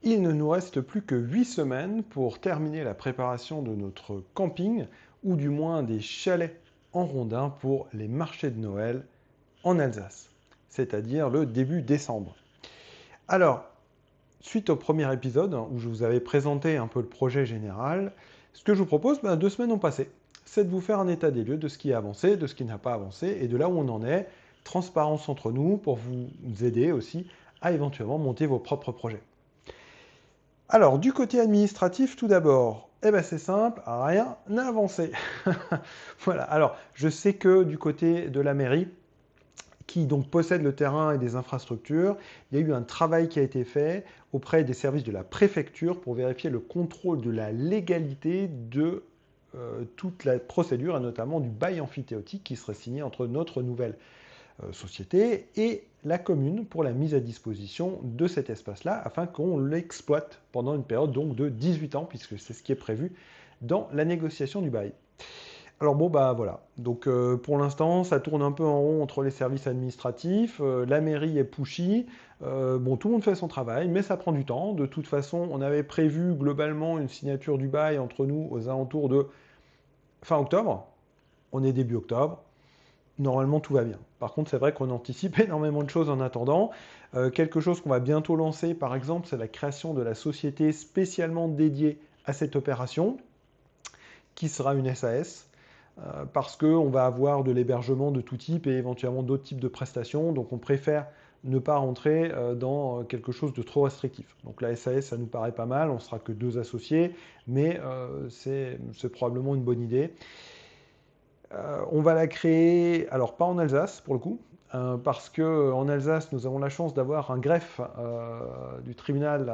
Il ne nous reste plus que 8 semaines pour terminer la préparation de notre camping, ou du moins des chalets en rondin pour les marchés de Noël en Alsace, c'est-à-dire le début décembre. Alors, suite au premier épisode, où je vous avais présenté un peu le projet général, ce que je vous propose, 2 semaines ont passé. C'est de vous faire un état des lieux de ce qui a avancé, de ce qui n'a pas avancé, et de là où on en est, transparence entre nous pour vous aider aussi à éventuellement monter vos propres projets. Alors, du côté administratif, tout d'abord, c'est simple, rien n'a avancé. Voilà, alors, je sais que du côté de la mairie, qui donc possède le terrain et des infrastructures, il y a eu un travail qui a été fait auprès des services de la préfecture pour vérifier le contrôle de la légalité de toute la procédure, et notamment du bail amphithéotique qui serait signé entre notre nouvelle société et la commune pour la mise à disposition de cet espace-là afin qu'on l'exploite pendant une période donc de 18 ans, puisque c'est ce qui est prévu dans la négociation du bail. Alors bon, voilà. Donc pour l'instant, ça tourne un peu en rond entre les services administratifs, la mairie est pushy, bon, tout le monde fait son travail, mais ça prend du temps. De toute façon, on avait prévu globalement une signature du bail entre nous aux alentours de fin octobre. On est début octobre. Normalement, tout va bien. Par contre, c'est vrai qu'on anticipe énormément de choses en attendant. Quelque chose qu'on va bientôt lancer, par exemple, c'est la création de la société spécialement dédiée à cette opération, qui sera une SAS, parce qu'on va avoir de l'hébergement de tout type et éventuellement d'autres types de prestations. Donc, on préfère ne pas rentrer dans quelque chose de trop restrictif. Donc, la SAS, ça nous paraît pas mal. On sera que 2 associés, mais c'est probablement une bonne idée. On va la créer, alors pas en Alsace pour le coup, parce qu'en Alsace, nous avons la chance d'avoir un greffe du tribunal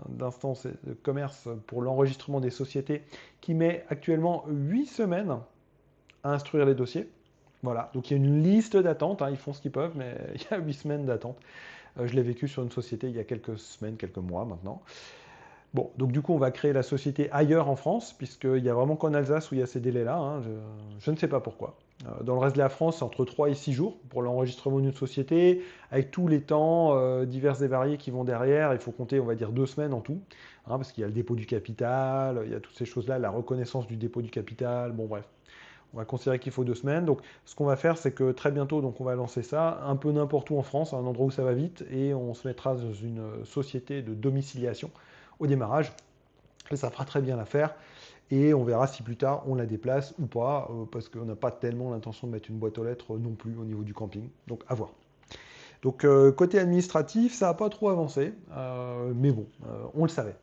d'instance de commerce pour l'enregistrement des sociétés qui met actuellement 8 semaines à instruire les dossiers. Voilà, donc il y a une liste d'attente, ils font ce qu'ils peuvent, mais il y a 8 semaines d'attente. Je l'ai vécu sur une société il y a quelques semaines, quelques mois maintenant. Bon, donc du coup, on va créer la société ailleurs en France, puisqu'il n'y a vraiment qu'en Alsace où il y a ces délais-là. Je ne sais pas pourquoi. Dans le reste de la France, c'est entre 3 et 6 jours pour l'enregistrement d'une société, avec tous les temps divers et variés qui vont derrière. Il faut compter, on va dire, 2 semaines en tout, parce qu'il y a le dépôt du capital, il y a toutes ces choses-là, la reconnaissance du dépôt du capital. Bon, bref. On va considérer qu'il faut 2 semaines. Donc, ce qu'on va faire, c'est que très bientôt, donc, on va lancer ça un peu n'importe où en France, à un endroit où ça va vite, et on se mettra dans une société de domiciliation au démarrage. Et ça fera très bien l'affaire. Et on verra si plus tard on la déplace ou pas, parce qu'on n'a pas tellement l'intention de mettre une boîte aux lettres non plus au niveau du camping. Donc à voir. Donc côté administratif, ça n'a pas trop avancé, mais bon, on le savait.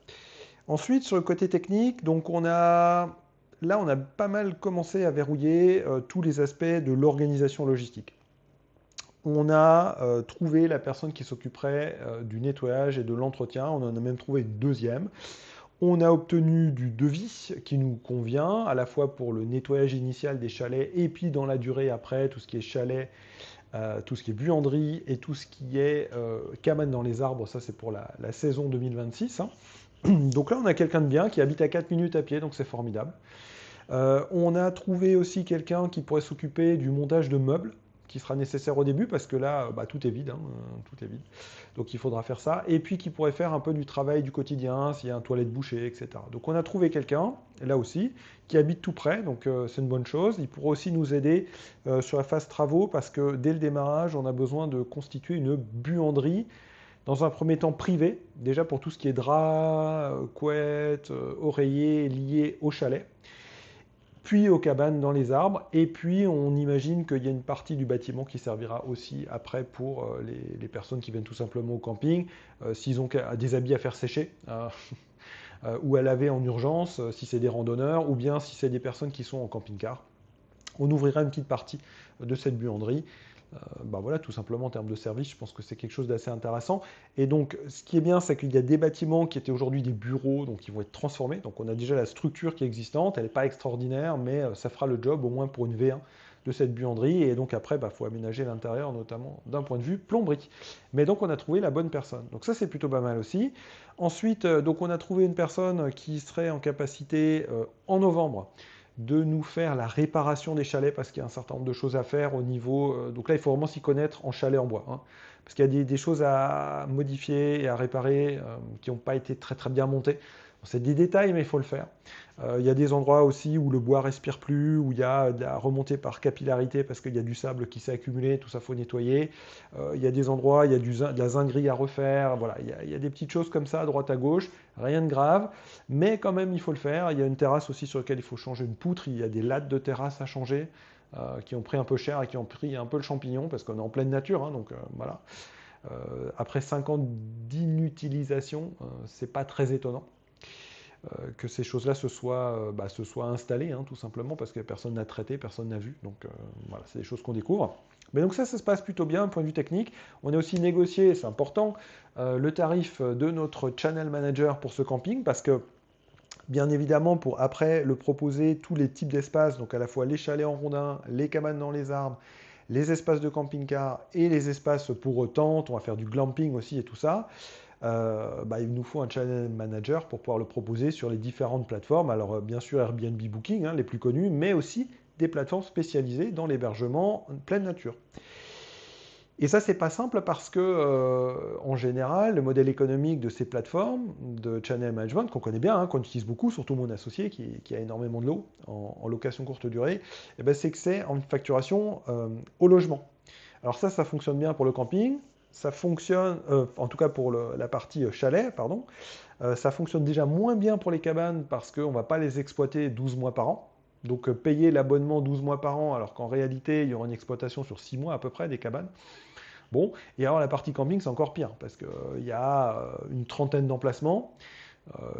Ensuite, sur le côté technique, donc là, on a pas mal commencé à verrouiller tous les aspects de l'organisation logistique. On a trouvé la personne qui s'occuperait du nettoyage et de l'entretien. On en a même trouvé une deuxième. On a obtenu du devis qui nous convient, à la fois pour le nettoyage initial des chalets et puis dans la durée après, tout ce qui est chalet, tout ce qui est buanderie et tout ce qui est cabane dans les arbres. Ça, c'est pour la saison 2026. Donc là, on a quelqu'un de bien qui habite à 4 minutes à pied, donc c'est formidable. On a trouvé aussi quelqu'un qui pourrait s'occuper du montage de meubles, qui sera nécessaire au début, parce que là, tout est vide, tout est vide. Donc il faudra faire ça. Et puis qui pourrait faire un peu du travail du quotidien, s'il y a un toilette bouchée, etc. Donc on a trouvé quelqu'un, là aussi, qui habite tout près, donc c'est une bonne chose. Il pourra aussi nous aider sur la phase travaux, parce que dès le démarrage, on a besoin de constituer une buanderie, dans un premier temps privé, déjà pour tout ce qui est drap, couettes, oreillers liés au chalet, puis aux cabanes dans les arbres, et puis on imagine qu'il y a une partie du bâtiment qui servira aussi après pour les personnes qui viennent tout simplement au camping, s'ils ont des habits à faire sécher, ou à laver en urgence, si c'est des randonneurs, ou bien si c'est des personnes qui sont en camping-car. On ouvrira une petite partie de cette buanderie. Voilà, tout simplement en termes de service, je pense que c'est quelque chose d'assez intéressant. Et donc, ce qui est bien, c'est qu'il y a des bâtiments qui étaient aujourd'hui des bureaux, donc ils vont être transformés. Donc, on a déjà la structure qui est existante, elle n'est pas extraordinaire, mais ça fera le job au moins pour une V1 de cette buanderie. Et donc après, faut aménager l'intérieur, notamment d'un point de vue plomberie. Mais donc, on a trouvé la bonne personne. Donc ça, c'est plutôt pas mal aussi. Ensuite, donc on a trouvé une personne qui serait en capacité en novembre de nous faire la réparation des chalets parce qu'il y a un certain nombre de choses à faire au niveau. Donc là, il faut vraiment s'y connaître en chalet en bois, hein, parce qu'il y a des choses à modifier et à réparer qui n'ont pas été très très bien montées. Bon, c'est des détails, mais il faut le faire. Il y a des endroits aussi où le bois respire plus, où il y a de la remontée par capillarité parce qu'il y a du sable qui s'est accumulé, tout ça faut nettoyer. Il y a des endroits, il y a de la zinguerie à refaire. Voilà, il y a des petites choses comme ça à droite à gauche, rien de grave, mais quand même il faut le faire. Il y a une terrasse aussi sur laquelle il faut changer une poutre. Il y a des lattes de terrasse à changer qui ont pris un peu cher et qui ont pris un peu le champignon parce qu'on est en pleine nature, hein, donc voilà. Après 5 ans d'inutilisation, c'est pas très étonnant que ces choses-là se soient installées, hein, tout simplement, parce que personne n'a traité, personne n'a vu. Donc voilà, c'est des choses qu'on découvre. Mais donc ça se passe plutôt bien, point de vue technique. On a aussi négocié, c'est important, le tarif de notre channel manager pour ce camping, parce que bien évidemment, pour après le proposer tous les types d'espaces, donc à la fois les chalets en rondins, les cabanes dans les arbres, les espaces de camping-car et les espaces pour tentes, on va faire du glamping aussi et tout ça. Il nous faut un channel manager pour pouvoir le proposer sur les différentes plateformes. Alors bien sûr Airbnb Booking, hein, les plus connus, mais aussi des plateformes spécialisées dans l'hébergement en pleine nature. Et ça, c'est pas simple parce que, en général, le modèle économique de ces plateformes de channel management, qu'on connaît bien, hein, qu'on utilise beaucoup, surtout mon associé qui a énormément de lots en location courte durée, eh ben, c'est que c'est en facturation au logement. Alors ça fonctionne bien pour le camping, ça fonctionne, en tout cas pour la partie chalet, pardon, ça fonctionne déjà moins bien pour les cabanes parce qu'on ne va pas les exploiter 12 mois par an. Donc payer l'abonnement 12 mois par an, alors qu'en réalité, il y aura une exploitation sur 6 mois à peu près des cabanes. Bon, et alors la partie camping, c'est encore pire, parce qu'il y a une trentaine d'emplacements,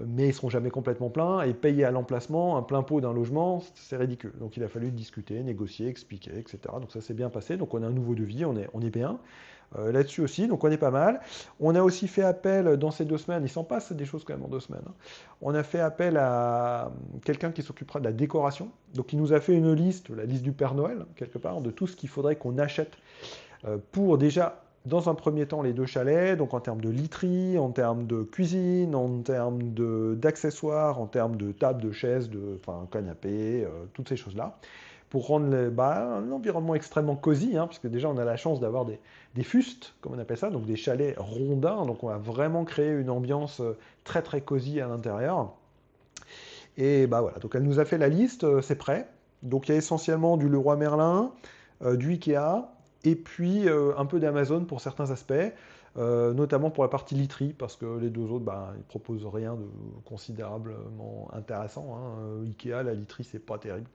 mais ils ne seront jamais complètement pleins, et payer à l'emplacement un plein pot d'un logement, c'est ridicule. Donc il a fallu discuter, négocier, expliquer, etc. Donc ça s'est bien passé, donc on a un nouveau devis, on est bien. Là-dessus aussi, donc on est pas mal. On a aussi fait appel dans ces 2 semaines, il s'en passe des choses quand même en 2 semaines, hein. On a fait appel à quelqu'un qui s'occupera de la décoration. Donc il nous a fait une liste, la liste du Père Noël, quelque part, de tout ce qu'il faudrait qu'on achète pour déjà, dans un premier temps, les 2 chalets, donc en termes de literie, en termes de cuisine, en termes d'accessoires, en termes de table, de chaises, enfin, canapé, toutes ces choses-là, pour rendre un environnement extrêmement cosy, hein, puisque déjà on a la chance d'avoir des fustes, comme on appelle ça, donc des chalets rondins, donc on va vraiment créer une ambiance très très cosy à l'intérieur. Et bah voilà, donc elle nous a fait la liste, c'est prêt. Donc il y a essentiellement du Leroy Merlin, du Ikea, et puis un peu d'Amazon pour certains aspects, notamment pour la partie literie, parce que les deux autres, bah, ils proposent rien de considérablement intéressant, hein. Ikea, la literie, c'est pas terrible.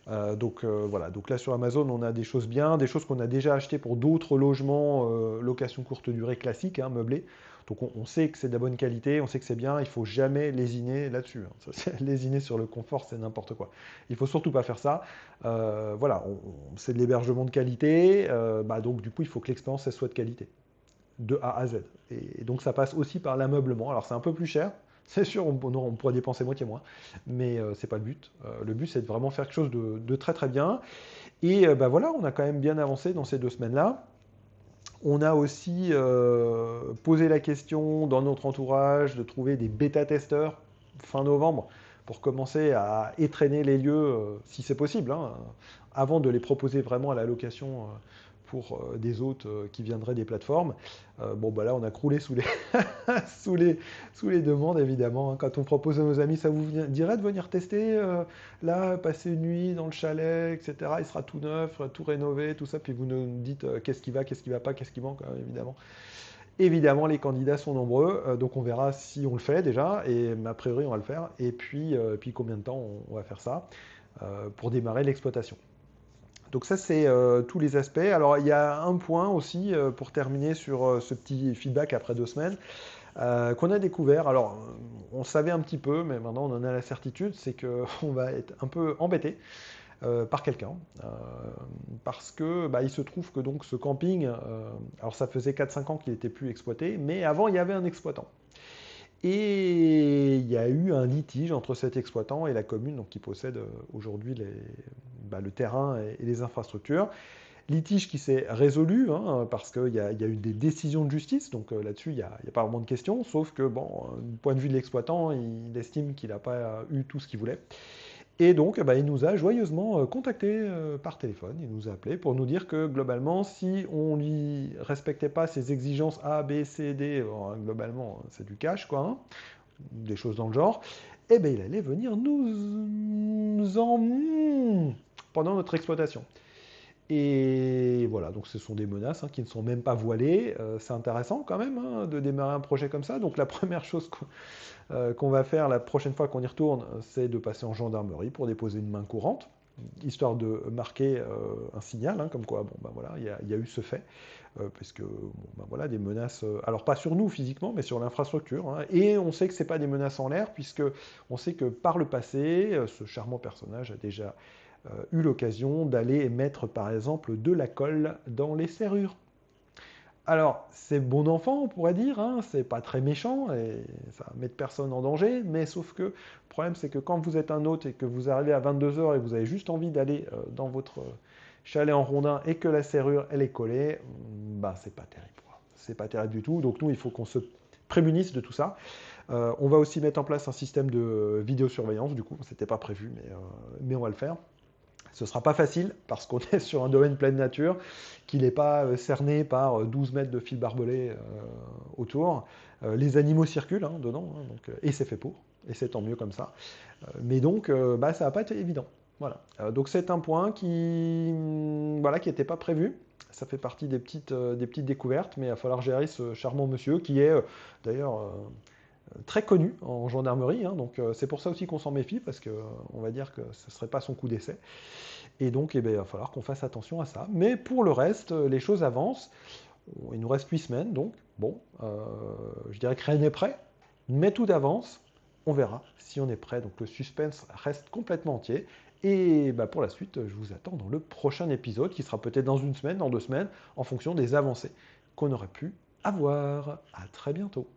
Voilà, donc là sur Amazon, on a des choses bien, des choses qu'on a déjà achetées pour d'autres logements, location courte durée classique, hein, meublés. Donc on sait que c'est de la bonne qualité, on sait que c'est bien, il ne faut jamais lésiner là-dessus, hein. Lésiner sur le confort, c'est n'importe quoi. Il ne faut surtout pas faire ça. Voilà, c'est de l'hébergement de qualité, donc du coup il faut que l'expérience elle soit de qualité, de A à Z. Et donc ça passe aussi par l'ameublement. Alors c'est un peu plus cher, c'est sûr, on pourrait dépenser moitié moins, mais c'est pas le but. Le but, c'est de vraiment faire quelque chose de très très bien. Et voilà, on a quand même bien avancé dans ces 2 semaines-là. On a aussi posé la question dans notre entourage de trouver des bêta-testeurs fin novembre pour commencer à étraîner les lieux, si c'est possible, hein, avant de les proposer vraiment à la location pour des hôtes qui viendraient des plateformes. Là, on a croulé sous les, sous les, sous les demandes, évidemment, hein. Quand on propose à nos amis, ça vous dirait de venir tester, là, passer une nuit dans le chalet, etc. Il sera tout neuf, tout rénové, tout ça. Puis vous nous dites qu'est-ce qui va pas, qu'est-ce qui manque, évidemment. Évidemment, les candidats sont nombreux, donc on verra si on le fait déjà, et a priori on va le faire. Et puis combien de temps on va faire ça pour démarrer l'exploitation. Donc ça, c'est tous les aspects. Alors, il y a un point aussi, pour terminer sur ce petit feedback après 2 semaines, qu'on a découvert. Alors, on savait un petit peu, mais maintenant on en a la certitude, c'est qu'on va être un peu embêté par quelqu'un. Parce que il se trouve que donc ce camping, alors ça faisait 4-5 ans qu'il n'était plus exploité, mais avant il y avait un exploitant. Et il y a eu un litige entre cet exploitant et la commune donc, qui possède aujourd'hui le terrain et les infrastructures. Litige qui s'est résolu, hein, parce qu'il y a eu des décisions de justice, donc là-dessus, il n'y a pas vraiment de question, sauf que, bon, du point de vue de l'exploitant, il estime qu'il n'a pas eu tout ce qu'il voulait. Et donc, il nous a joyeusement contacté par téléphone. Il nous a appelé pour nous dire que globalement, si on ne lui respectait pas ses exigences A, B, C, D, globalement, c'est du cash, quoi, hein, des choses dans le genre, eh ben, il allait venir nous en pendant notre exploitation. Et voilà, donc ce sont des menaces qui ne sont même pas voilées. C'est intéressant quand même de démarrer un projet comme ça. Donc la première chose qu'on va faire la prochaine fois qu'on y retourne, c'est de passer en gendarmerie pour déposer une main courante, histoire de marquer un signal, comme quoi, bon, ben voilà, il y a eu ce fait, parce que, bon, ben voilà, des menaces, alors pas sur nous physiquement, mais sur l'infrastructure, et on sait que ce n'est pas des menaces en l'air, puisque on sait que par le passé, ce charmant personnage a déjà eu l'occasion d'aller mettre, par exemple, de la colle dans les serrures. Alors, c'est bon enfant, on pourrait dire, c'est pas très méchant, et ça va mettre personne en danger, mais sauf que le problème, c'est que quand vous êtes un hôte et que vous arrivez à 22 heures et que vous avez juste envie d'aller dans votre chalet en rondin et que la serrure, elle est collée, bah, c'est pas terrible, quoi. C'est pas terrible du tout, donc nous, il faut qu'on se prémunisse de tout ça. On va aussi mettre en place un système de vidéosurveillance, du coup, c'était pas prévu, mais on va le faire. Ce ne sera pas facile parce qu'on est sur un domaine pleine nature qui n'est pas cerné par 12 mètres de fil barbelé autour. Les animaux circulent dedans, donc, et c'est fait pour, et c'est tant mieux comme ça. Mais donc, ça va pas être évident. Voilà. Donc c'est un point voilà, qui n'était pas prévu. Ça fait partie des petites découvertes, mais il va falloir gérer ce charmant monsieur qui est d'ailleurs très connu en gendarmerie. Donc c'est pour ça aussi qu'on s'en méfie, parce qu'on va dire que ce ne serait pas son coup d'essai. Et donc, il va falloir qu'on fasse attention à ça. Mais pour le reste, les choses avancent. Il nous reste 8 semaines, donc bon, je dirais que rien n'est prêt, mais tout avance. On verra si on est prêt. Donc le suspense reste complètement entier. Et pour la suite, je vous attends dans le prochain épisode, qui sera peut-être dans une semaine, dans 2 semaines, en fonction des avancées qu'on aurait pu avoir. À très bientôt.